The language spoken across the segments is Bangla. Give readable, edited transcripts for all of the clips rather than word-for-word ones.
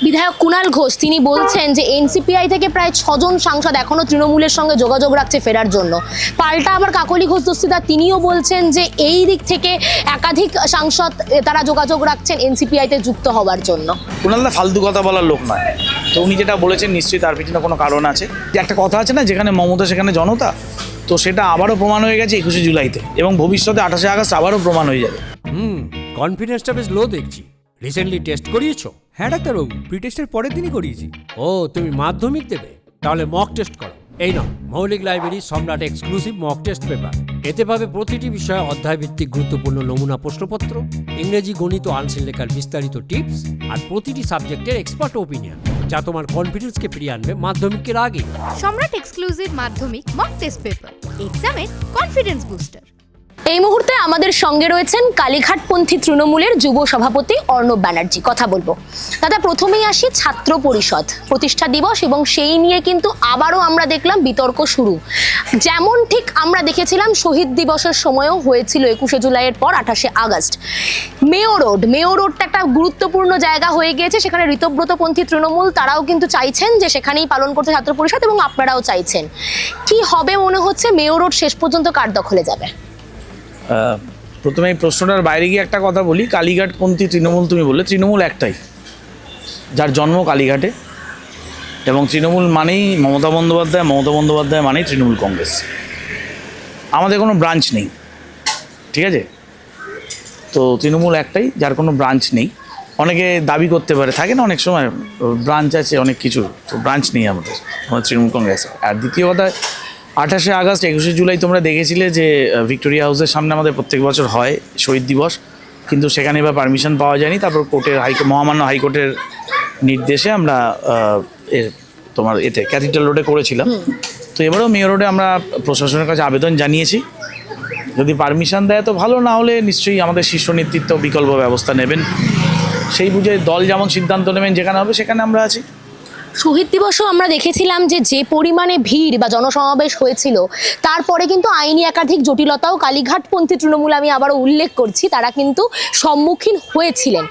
বিধায়ক কুণাল ঘোষ তিনি বলছেন যে এনসিপিআই থেকে প্রায় 6 জন সাংসদ এখনো তৃণমূলের সঙ্গে যোগাযোগ রাখছে ফেরার জন্য। পাল্টা আবার কাকলি ঘোষ দস্তিদার তিনিও বলছেন যে এই দিক থেকে একাধিক সাংসদ তারা যোগাযোগ রাখছেন এনসিপিআইতে যুক্ত হওয়ার জন্য। কুণালদা ফালতু কথা বলার লোক নয়, তো উনি যেটা বলেছেন নিশ্চয়ই তার পিছনে কোনো কারণ আছে। যে একটা কথা আছে না, যেখানে মমতা সেখানে জনতা, তো সেটা আবারও প্রমাণ হয়ে গেছে 21শে জুলাইতে, এবং ভবিষ্যতে 28শে আগস্ট আবারও প্রমাণ হয়ে যাবে। কনফিডেন্সটা বেশ লো দেখছি। রিসেন্টলি টেস্ট করিয়েছো? হ্যাঁ ডাক্তারবাবু, প্রি টেস্টের পরের দিনই করিয়েছি। ও, তুমি মাধ্যমিক দেবে? তাহলে মক টেস্ট করো। এই নাও মৌলিক লাইব্রেরি সম্রাট এক্সক্লুসিভ মক টেস্ট পেপার। এতে পাবে প্রতিটি বিষয়ে অধ্যায়ভিত্তিক গুরুত্বপূর্ণ নমুনা প্রশ্নপত্র, ইংরেজি, গণিত, আনসিন লেখার বিস্তারিত টিপস, আর প্রতিটি সাবজেক্টের এক্সপার্ট ওপিনিয়ন, যা তোমার কনফিডেন্সকে ফিরিয়ে আনবে মাধ্যমিকের আগে। সম্রাট এক্সক্লুসিভ মাধ্যমিক মক টেস্ট পেপার, এক্সামের কনফিডেন্স বুস্টার। এই মুহূর্তে আমাদের সঙ্গে রয়েছেন কালীঘাটপন্থী তৃণমূলের যুব সভাপতি অর্ণব ব্যানার্জি। কথা বলবো দাদা, প্রথমেই আসি ছাত্র পরিষদ প্রতিষ্ঠা দিবস, এবং সেই নিয়ে কিন্তু আবারও আমরা দেখলাম বিতর্ক শুরু। যেমন ঠিক আমরা দেখেছিলাম শহীদ দিবসের সময়ও হয়েছিল 21শে জুলাইয়ের পর 28শে আগস্ট। মেয়ো রোডটা একটা গুরুত্বপূর্ণ জায়গা হয়ে গিয়েছে, সেখানে ঋতব্রতপন্থী তৃণমূল তারাও কিন্তু চাইছেন যে সেখানেই পালন করতে ছাত্র পরিষদ, এবং আপনারাও চাইছেন। কি হবে মনে হচ্ছে? মেয়ো রোড শেষ পর্যন্ত কার দখলে যাবে? প্রথমে এই প্রশ্নটার বাইরে গিয়ে একটা কথা বলি। কালীঘাটপন্থী তৃণমূল তুমি বললে, তৃণমূল একটাই, যার জন্ম কালীঘাটে, এবং তৃণমূল মানেই মমতা বন্দ্যোপাধ্যায় মানেই তৃণমূল কংগ্রেস। আমাদের কোনো ব্রাঞ্চ নেই, ঠিক আছে? তো তৃণমূল একটাই, যার কোনো ব্রাঞ্চ নেই। অনেকে দাবি করতে পারে, থাকে না অনেক সময় ব্রাঞ্চ আছে অনেক কিছু, তো ব্রাঞ্চ নেই আমাদের তৃণমূল কংগ্রেস। আর দ্বিতীয় কথা, 28শে আগস্ট 21শে জুলাই তোমরা দেখেছিলে যে ভিক্টোরিয়া হাউসের সামনে আমাদের প্রত্যেক বছর হয় শহীদ দিবস, কিন্তু সেখানে এবার পারমিশন পাওয়া যায়নি। তারপর কোর্টের মহামান্য হাইকোর্টের নির্দেশে আমরা তোমার ক্যাথিড্রাল রোডে করেছিলাম। তো এবারেও মেয়র রোডে আমরা প্রশাসনের কাছে আবেদন জানিয়েছি, যদি পারমিশন দেয় তো ভালো, না হলে নিশ্চয়ই আমাদের শীর্ষ নেতৃত্ব বিকল্প ব্যবস্থা নেবেন। সেই বুঝে দল যেমন সিদ্ধান্ত নেবেন, যেখানে হবে সেখানে আমরা আছি। শহীদ দিবসও আমরা দেখেছিলাম যে পরিমাণে ভিড় বা জনসমাবেশ হয়েছিল, তারপরে কিন্তু আইনি একাধিক জটিলতাও কালীঘাটপন্থী তৃণমূল, আমি আবারও উল্লেখ করছি, তারা কিন্তু সম্মুখীন হয়েছিলেন।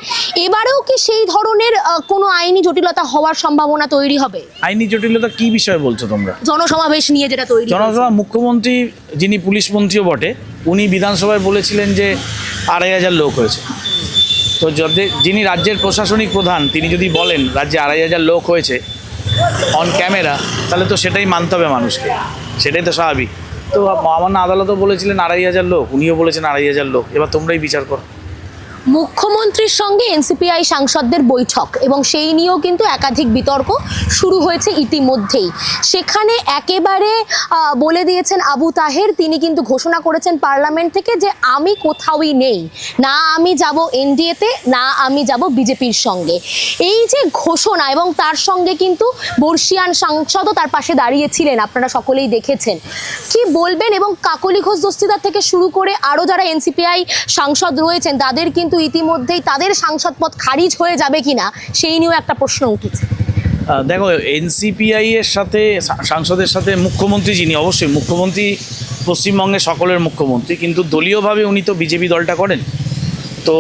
এবারেও কি সেই ধরনের কোনো আইনি জটিলতা হওয়ার সম্ভাবনা তৈরি হবে? আইনি জটিলতা কি বিষয়ে বলছো তোমরা? জনসমাবেশ নিয়ে যেটা তৈরি। জনসভা মুখ্যমন্ত্রী, যিনি পুলিশ মন্ত্রীও বটে, উনি বিধানসভায় বলেছিলেন যে 2500 লোক হয়েছে। তো যিনি রাজ্যের প্রশাসনিক প্রধান, তিনি যদি বলেন রাজ্যে 2500 লোক হয়েছে অন ক্যামেরা, তাহলে তো সেটাই মানতে হবে মানুষকে, সেটাই তো স্বাভাবিক। তো মহামান্য আদালতও বলেছিলেন 2500 লোক, উনিও বলেছেন 2500 লোক। এবার তোমরাই বিচার করো। মুখ্যমন্ত্রীর সঙ্গে এনসিপিআই সাংসদদের বৈঠক, এবং সেই নিয়েও কিন্তু একাধিক বিতর্ক শুরু হয়েছে ইতিমধ্যেই। সেখানে একেবারে বলে দিয়েছেন আবু তাহের, তিনি কিন্তু ঘোষণা করেছেন পার্লামেন্ট থেকে যে আমি কোথাওই নেই, না আমি যাব এনডিএতে, না আমি যাব বিজেপির সঙ্গে। এই যে ঘোষণা, এবং তার সঙ্গে কিন্তু বর্ষিয়ান সাংসদও তার পাশে দাঁড়িয়েছিলেন, আপনারা সকলেই দেখেছেন। কি বলবেন? এবং কাকলি ঘোষ দস্তিদার থেকে শুরু করে আরও যারা এনসিপিআই সাংসদ রয়েছেন, তাদের কিন্তু ইতিমধ্যেই তাদের সাংসদ পদ খারিজ হয়ে যাবে কিনা সেই নিয়েও একটা প্রশ্ন উঠেছে। দেখো, এনসিপিআই এর সাথে সাংসদের সাথে মুখ্যমন্ত্রী, যিনি অবশ্যই মুখ্যমন্ত্রী পশ্চিমবঙ্গের সকলের মুখ্যমন্ত্রী, কিন্তু দলীয়ভাবে উনি তো বিজেপি দলটা করেন। তো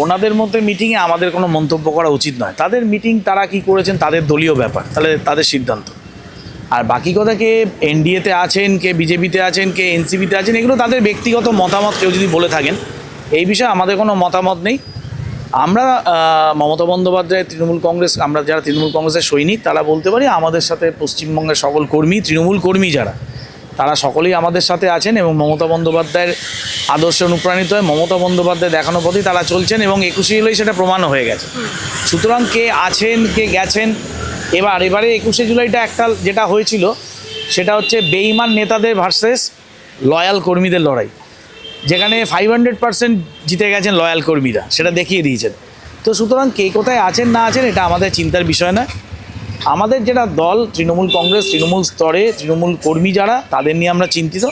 ওনাদের মধ্যে মিটিংয়ে আমাদের কোনো মন্তব্য করা উচিত নয়। তাদের মিটিং, তারা কি করেছেন তাদের দলীয় ব্যাপার, তাহলে তাদের সিদ্ধান্ত। আর বাকি কথা, কে এনডিএতে আছেন, কে বিজেপিতে আছেন, কে এনসিপিতে আছেন, এগুলো তাদের ব্যক্তিগত মতামত। কেউ যদি বলে থাকেন, এই বিষয়ে আমাদের কোনো মতামত নেই। আমরা মমতা বন্দ্যোপাধ্যায় তৃণমূল কংগ্রেস, আমরা যারা তৃণমূল কংগ্রেসের সৈনিক, তারা বলতে পারি আমাদের সাথে পশ্চিমবঙ্গের সকল কর্মী, তৃণমূল কর্মী যারা, তারা সকলেই আমাদের সাথে আছেন, এবং মমতা বন্দ্যোপাধ্যায়ের আদর্শে অনুপ্রাণিত হয়ে মমতা বন্দ্যোপাধ্যায় দেখানো পথেই তারা চলছেন, এবং 21শে জুলাই সেটা প্রমাণও হয়ে গেছে। সুতরাং কে আছেন, কে গেছেন, এবারে 21শে জুলাইটা একটা যেটা হয়েছিল, সেটা হচ্ছে বেঈমান নেতাদের ভার্সেস লয়াল কর্মীদের লড়াই, যেখানে 500% জিতে গেছেন লয়াল কর্মীরা, সেটা দেখিয়ে দিয়েছেন। তো সুতরাং কে কোথায় আছেন না আছেন এটা আমাদের চিন্তার বিষয় না। আমাদের যেটা দল তৃণমূল কংগ্রেস, তৃণমূল স্তরে তৃণমূল কর্মী যারা, তাদের নিয়ে আমরা চিন্তিত,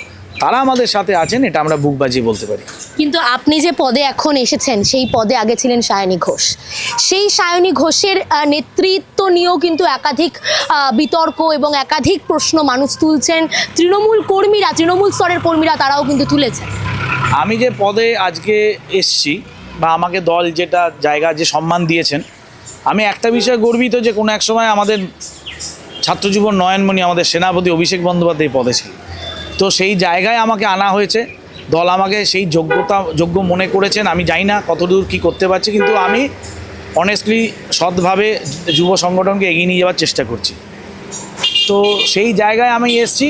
তারা আমাদের সাথে আছেন, এটা আমরা বুক বাজিয়ে বলতে পারি। কিন্তু আপনি যে পদে এখন এসেছেন, সেই পদে আগে ছিলেন সায়নী ঘোষ। সেই সায়নী ঘোষের নেতৃত্ব নিয়েও কিন্তু একাধিক বিতর্ক এবং একাধিক প্রশ্ন মানুষ তুলছেন, তৃণমূল কর্মীরা, তৃণমূল স্তরের কর্মীরা তারাও কিন্তু তুলেছেন। আমি যে পদে আজকে এসছি, বা আমাকে দল যেটা জায়গা যে সম্মান দিয়েছেন, আমি একটা বিষয়ে গর্বিত যে কোনো এক সময় আমাদের ছাত্রযুব নয়নমণি আমাদের সেনাপতি অভিষেক বন্দ্যোপাধ্যায় পদে ছিল, তো সেই জায়গায় আমাকে আনা হয়েছে, দল আমাকে সেই যোগ্য মনে করেছেন। আমি জানি না কতদূর কী করতে পারছি, কিন্তু আমি অনেস্টলি সৎভাবে যুব সংগঠনকে এগিয়ে নিয়ে যাওয়ার চেষ্টা করছি। তো সেই জায়গায় আমি এসেছি,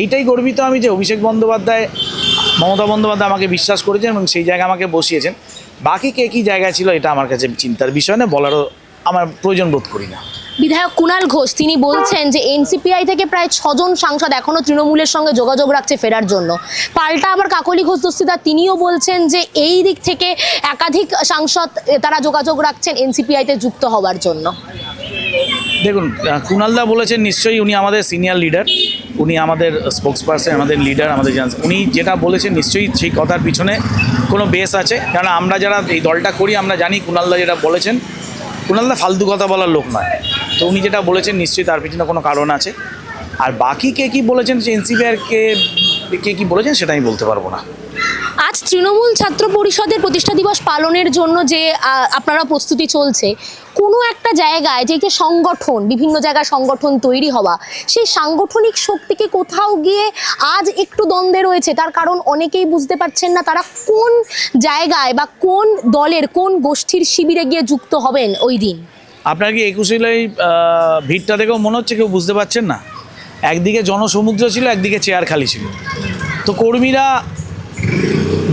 এইটাই গর্বিত আমি যে অভিষেক বন্দ্যোপাধ্যায়, মমতা বন্দ্যোপাধ্যায় আমাকে বিশ্বাস করেছেন এবং সেই জায়গায় আমাকে বসিয়েছেন। বাকি কে কী জায়গায় ছিল এটা আমার কাছে চিন্তার বিষয় না, বলারও আমার প্রয়োজন বোধ করি না। বিধায়ক কুণাল ঘোষ তিনি বলছেন যে এনসিপিআই থেকে প্রায় 6 জন সাংসদ এখনো তৃণমূলের সঙ্গে যোগাযোগ রাখছে ফেরার জন্য। পাল্টা আবার কাকলি ঘোষ দস্তিদার তিনিও বলছেন যে এই দিক থেকে একাধিক সাংসদ তারা যোগাযোগ রাখছেন এনসিপিআইতে যুক্ত হওয়ার জন্য। দেখুন, কুণালদা বলেছেন, নিশ্চয়ই উনি আমাদের সিনিয়র লিডার, উনি আমাদের স্পোক্স পার্সন, আমাদের লিডার, আমাদের উনি যেটা বলেছেন নিশ্চয়ই সেই কথার পিছনে কোনো বেস আছে। কারণ আমরা যারা এই দলটা করি আমরা জানি কুণালদা যেটা বলেছেন, কুণালদা ফালতু কথা বলার লোক নয়, তো উনি যেটা বলেছেন নিশ্চয়ই তার পিছনে কোনো কারণ আছে। আর বাকি কে কী বলেছেন, এনসিপিআর কে কী বলেছেন সেটা আমি বলতে পারবো না। আজ তৃণমূল ছাত্র পরিষদের প্রতিষ্ঠা দিবস পালনের জন্য যে আপনারা প্রস্তুতি চলছে, কোনো একটা জায়গায় যে সংগঠন, বিভিন্ন জায়গায় সংগঠন তৈরি হওয়া, সেই সাংগঠনিক শক্তিকে কোথাও গিয়ে আজ একটু দ্বন্দ্বে রয়েছে। তার কারণ অনেকেই বুঝতে পারছেন না তারা কোন জায়গায় বা কোন দলের কোন গোষ্ঠীর শিবিরে গিয়ে যুক্ত হবেন ওই দিন। আপনার কি 21 জুলাই ভিড়টা দেখেও মনে হচ্ছে কেউ বুঝতে পারছেন না? একদিকে জনসমুদ্র ছিল, একদিকে চেয়ার খালি ছিল। তো কর্মীরা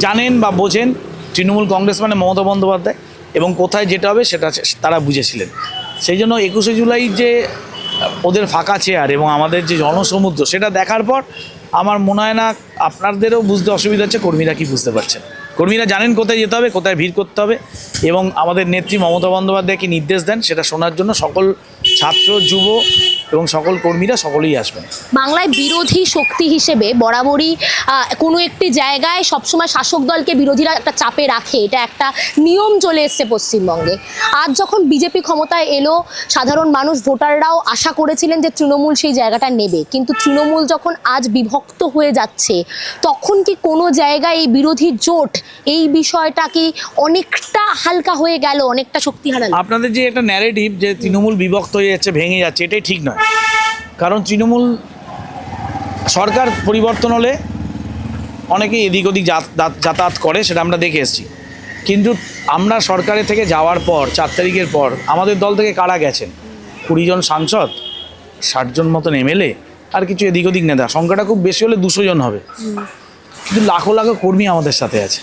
জানেন বা বোঝেন তৃণমূল কংগ্রেস মানে মমতা বন্দ্যোপাধ্যায়, এবং কোথায় যেটা হবে সেটা তারা বুঝেছিলেন। সেই জন্য 21 জুলাই যে ওদের ফাঁকা চেয়ার এবং আমাদের যে জনসমুদ্র, সেটা দেখার পর আমার মনে হয় না আপনাদেরও বুঝতে অসুবিধা হচ্ছে, কর্মীরা কি বুঝতে পারছেন। কর্মীরা জানেন কোথায় যেতে হবে, কোথায় ভিড় করতে হবে, এবং আমাদের নেত্রী মমতা বন্দ্যোপাধ্যায় কি নির্দেশ দেন সেটা শোনার জন্য সকল ছাত্র, যুব এবং সকল কর্মীরা সকলেই আসবেন। বাংলায় বিরোধী শক্তি হিসেবে বরাবরই কোনো একটি জায়গায় সবসময় শাসক দলকে বিরোধীরা একটা চাপে রাখে, এটা একটা নিয়ম চলে এসছে পশ্চিমবঙ্গে। আজ যখন বিজেপি ক্ষমতায় এলো, সাধারণ মানুষ ভোটাররাও আশা করেছিলেন যে তৃণমূল সেই জায়গাটা নেবে, কিন্তু তৃণমূল যখন আজ বিভক্ত হয়ে যাচ্ছে, তখন কি কোনো জায়গায় এই বিরোধী জোট এই বিষয়টা কি অনেকটা হালকা হয়ে গেল, অনেকটা শক্তি হারালো? আপনাদের যে একটা ন্যারেটিভ যে তৃণমূল বিভক্ত হয়ে যাচ্ছে, ভেঙে যাচ্ছে, এটাই ঠিক নয়। কারণ তৃণমূল সরকার পরিবর্তন হলে অনেকেই এদিক ওদিক যাতায়াত করে, সেটা আমরা দেখে এসেছি। কিন্তু আমরা সরকারের থেকে যাওয়ার পর 4 তারিখের পর আমাদের দল থেকে কারা গেছেন? 20 জন সাংসদ, 60 জন মতন এমএলএ, আর কিছু এদিক ওদিক নেতা, সংখ্যাটা খুব বেশি হলে 200 জন হবে। কিন্তু লাখো লাখো কর্মী আমাদের সাথে আছে।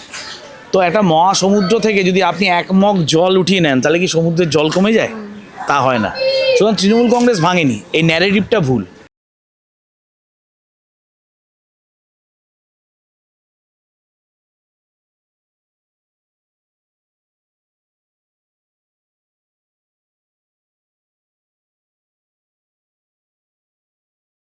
তো একটা মহাসমুদ্র থেকে যদি আপনি 1 মগ জল উঠিয়ে নেন, তাহলে কি সমুদ্রের জল কমে যায়? তা হয় না। সুতরাং তৃণমূল কংগ্রেস ভাঙেনি, এই ন্যারেটিভটা ভুল।